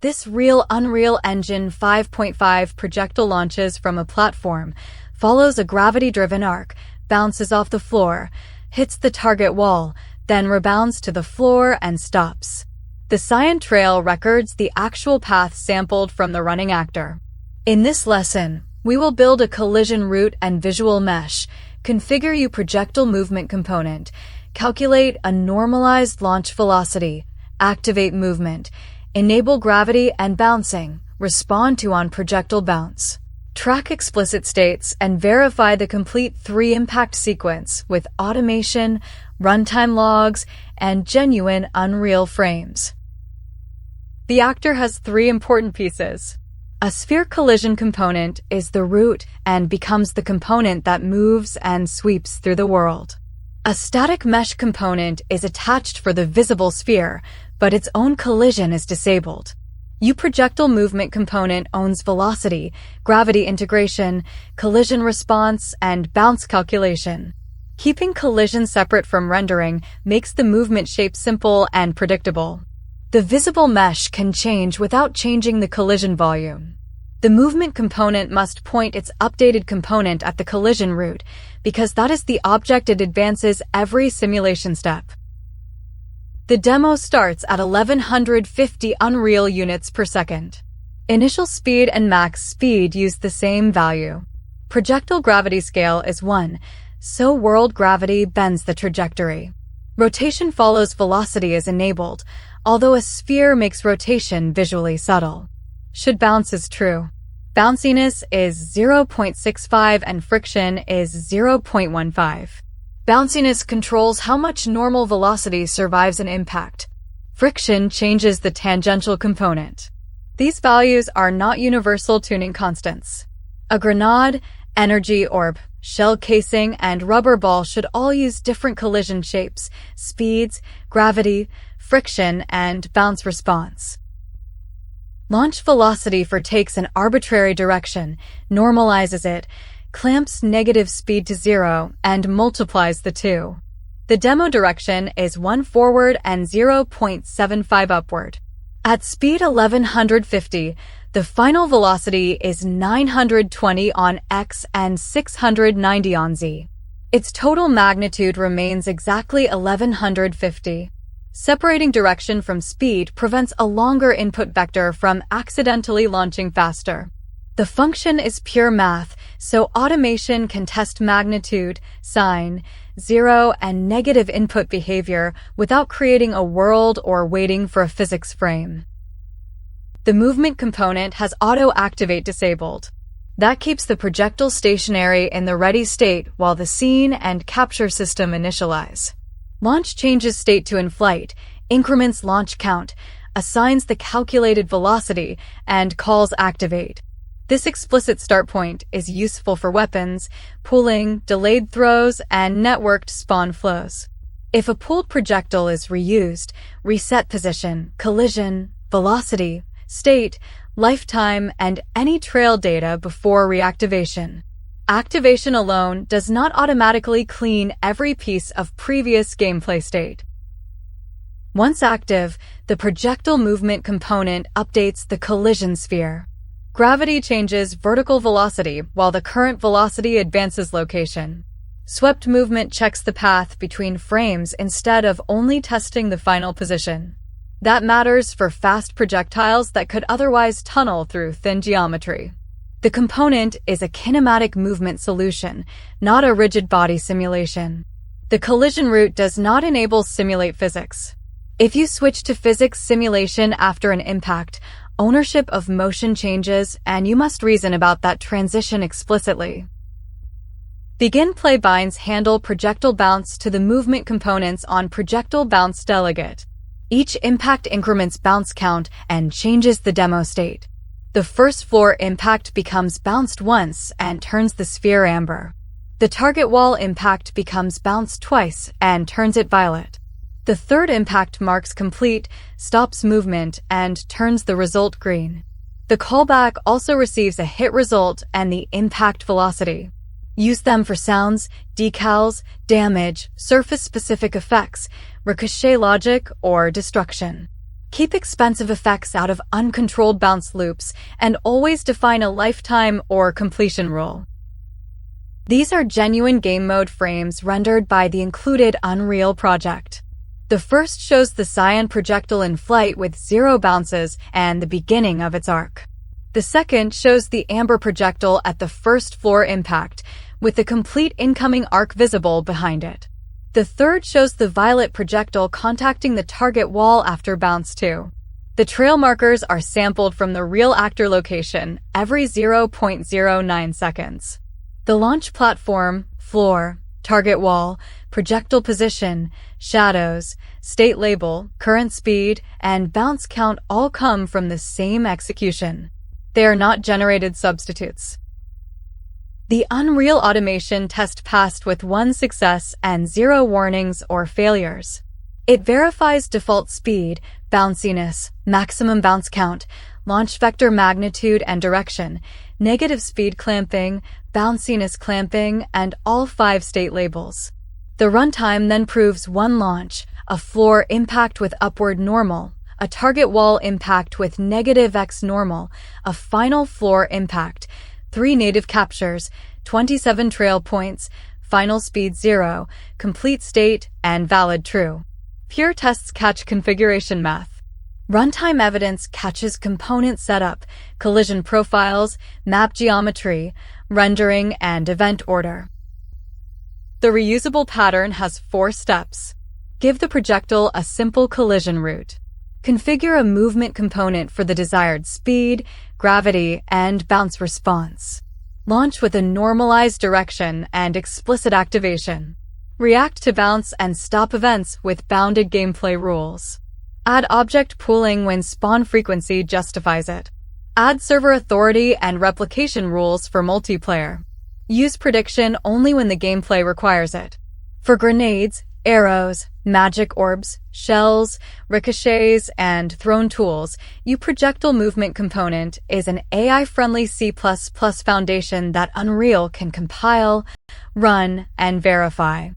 This real Unreal Engine 5.5 projectile launches from a platform, follows a gravity-driven arc, bounces off the floor, hits the target wall, then rebounds to the floor and stops. The cyan trail records the actual path sampled from the running actor. In this lesson, we will build a collision route and visual mesh, configure UProjectileMovementComponent, calculate a normalized launch velocity, activate movement, enable gravity and bouncing, respond to OnProjectileBounce. Track explicit states and verify the complete 3-impact sequence with automation, runtime logs, and genuine Unreal frames. The actor has 3 important pieces. A sphere collision component is the root and becomes the component that moves and sweeps through the world. A static mesh component is attached for the visible sphere, but its own collision is disabled. UProjectileMovementComponent owns velocity, gravity integration, collision response, and bounce calculation. Keeping collision separate from rendering makes the movement shape simple and predictable. The visible mesh can change without changing the collision volume. The movement component must point its updated component at the collision root, because that is the object it advances every simulation step. The demo starts at 1150 Unreal units per second. Initial speed and max speed use the same value. Projectile gravity scale is 1, so world gravity bends the trajectory. Rotation follows velocity is enabled, although a sphere makes rotation visually subtle. Should bounce is true. Bounciness is 0.65 and friction is 0.15. Bounciness controls how much normal velocity survives an impact. Friction changes the tangential component. These values are not universal tuning constants. A grenade, energy orb, shell casing, and rubber ball should all use different collision shapes, speeds, gravity, friction, and bounce response. Launch velocity takes an arbitrary direction, normalizes it, clamps negative speed to 0, and multiplies the two. The demo direction is 1 forward and 0.75 upward. At speed 1150, the final velocity is 920 on X and 690 on Z. Its total magnitude remains exactly 1150. Separating direction from speed prevents a longer input vector from accidentally launching faster. The function is pure math, so automation can test magnitude, sign, 0, and negative input behavior without creating a world or waiting for a physics frame. The movement component has auto-activate disabled. That keeps the projectile stationary in the ready state while the scene and capture system initialize. Launch changes state to in flight, increments launch count, assigns the calculated velocity, and calls activate. This explicit start point is useful for weapons, pooling, delayed throws, and networked spawn flows. If a pooled projectile is reused, reset position, collision, velocity, state, lifetime, and any trail data before reactivation. Activation alone does not automatically clean every piece of previous gameplay state. Once active, the projectile movement component updates the collision sphere. Gravity changes vertical velocity while the current velocity advances location. Swept movement checks the path between frames instead of only testing the final position. That matters for fast projectiles that could otherwise tunnel through thin geometry. The component is a kinematic movement solution, not a rigid body simulation. The collision route does not enable simulate physics. If you switch to physics simulation after an impact, ownership of motion changes, and you must reason about that transition explicitly. Begin play binds handle projectile bounce to the movement components on ProjectileBounce delegate. Each impact increments bounce count and changes the demo state. The first floor impact becomes bounced once and turns the sphere amber. The target wall impact becomes bounced twice and turns it violet. The third impact marks complete, stops movement, and turns the result green. The callback also receives a hit result and the impact velocity. Use them for sounds, decals, damage, surface-specific effects, ricochet logic, or destruction. Keep expensive effects out of uncontrolled bounce loops and always define a lifetime or completion rule. These are genuine game mode frames rendered by the included Unreal project. The first shows the cyan projectile in flight with 0 bounces and the beginning of its arc. The second shows the amber projectile at the first floor impact, with the complete incoming arc visible behind it. The third shows the violet projectile contacting the target wall after bounce 2. The trail markers are sampled from the real actor location every 0.09 seconds. The launch platform, floor, target wall, projectile position, shadows, state label, current speed, and bounce count all come from the same execution. They are not generated substitutes. The Unreal automation test passed with 1 success and 0 warnings or failures. It verifies default speed, bounciness, maximum bounce count, launch vector magnitude and direction, negative speed clamping, bounciness clamping, and all 5 state labels. The runtime then proves 1 launch, a floor impact with upward normal, a target wall impact with negative X normal, a final floor impact, 3 native captures, 27 trail points, final speed 0, complete state, and valid true. Pure tests catch configuration math. Runtime evidence catches component setup, collision profiles, map geometry, rendering, and event order. The reusable pattern has 4 steps. Give the projectile a simple collision route. Configure a movement component for the desired speed, gravity, and bounce response. Launch with a normalized direction and explicit activation. React to bounce and stop events with bounded gameplay rules. Add object pooling when spawn frequency justifies it. Add server authority and replication rules for multiplayer. Use prediction only when the gameplay requires it. For grenades, arrows, magic orbs, shells, ricochets, and thrown tools, UProjectileMovementComponent is an AI-friendly C++ foundation that Unreal can compile, run, and verify.